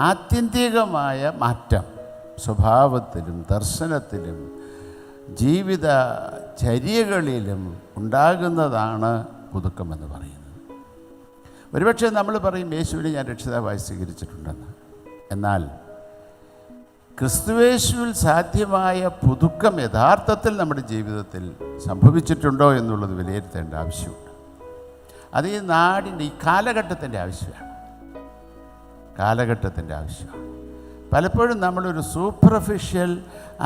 ആത്യന്തികമായ മാറ്റം സ്വഭാവത്തിലും ദർശനത്തിലും ജീവിത ചര്യകളിലും ഉണ്ടാകുന്നതാണ് പുതുക്കമെന്ന് പറയുന്നത്. ഒരുപക്ഷെ നമ്മൾ പറയും യേശുവിനെ ഞാൻ രക്ഷിതാവായി സ്വീകരിച്ചിട്ടുണ്ടെന്ന്. എന്നാൽ ക്രിസ്തുയേശുവിൽ സാധ്യമായ പുതുക്കം യഥാർത്ഥത്തിൽ നമ്മുടെ ജീവിതത്തിൽ സംഭവിച്ചിട്ടുണ്ടോ എന്നുള്ളത് വിലയിരുത്തേണ്ട ആവശ്യമുണ്ട്. അത് ഈ നാടിൻ്റെ ഈ കാലഘട്ടത്തിൻ്റെ ആവശ്യമാണ്. പലപ്പോഴും നമ്മളൊരു സൂപ്പർഫിഷ്യൽ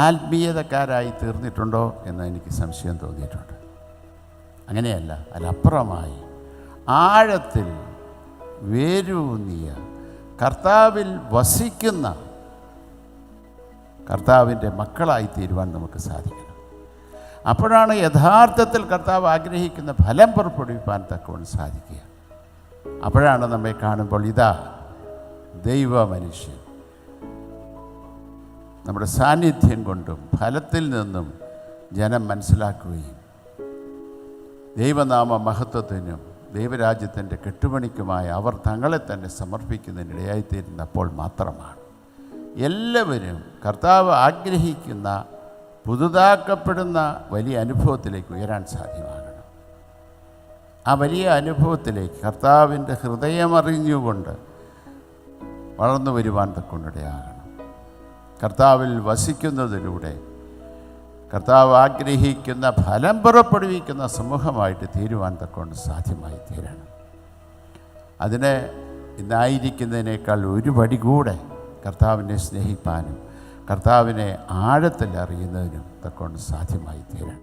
ആത്മീയതക്കാരായി തീർന്നിട്ടുണ്ടോ എന്ന് എനിക്ക് സംശയം തോന്നിയിട്ടുണ്ട്. അങ്ങനെയല്ല, അതിലപ്പുറമായി ആഴത്തിൽ വേരൂന്നിയ കർത്താവിൽ വസിക്കുന്ന കർത്താവിൻ്റെ മക്കളായി തീരുവാൻ നമുക്ക് സാധിക്കണം. അപ്പോഴാണ് യഥാർത്ഥത്തിൽ കർത്താവ് ആഗ്രഹിക്കുന്ന ഫലം പുറപ്പെടുവിപ്പാൻ തക്കവണ്ണം സാധിക്കുക. അപ്പോഴാണ് നമ്മെ കാണുമ്പോൾ ഇതാ ദൈവ മനുഷ്യൻ. നമ്മുടെ സാന്നിധ്യം കൊണ്ടും ഫലത്തിൽ നിന്നും ജനം മനസ്സിലാക്കുകയും ദൈവനാമ മഹത്വത്തിനും ദൈവരാജ്യത്തിൻ്റെ കെട്ടുപണിക്കുമായി അവർ തങ്ങളെ തന്നെ സമർപ്പിക്കുന്നതിനിടയായിത്തീരുന്നപ്പോൾ മാത്രമാണ് എല്ലാവരും കർത്താവ് ആഗ്രഹിക്കുന്ന പുതുതാക്കപ്പെടുന്ന വലിയ അനുഭവത്തിലേക്ക് ഉയരാൻ സാധ്യമാകണം. ആ വലിയ അനുഭവത്തിലേക്ക് കർത്താവിൻ്റെ ഹൃദയമറിഞ്ഞുകൊണ്ട് വളർന്നു വരുവാൻ തക്കൊണ്ടിടയാകണം. കർത്താവിൽ വസിക്കുന്നതിലൂടെ കർത്താവ് ആഗ്രഹിക്കുന്ന ഫലം പുറപ്പെടുവിക്കുന്ന സമൂഹമായിട്ട് തീരുവാൻ തക്കൊണ്ട് സാധ്യമായി തീരണം. അതിന് ഇന്നായിരിക്കുന്നതിനേക്കാൾ ഒരു പടി കൂടെ കർത്താവിനെ സ്നേഹിപ്പാനും കർത്താവിനെ ആഴത്തിൽ അറിയുന്നതിനും തക്കൊണ്ട് സാധ്യമായി തീരണം.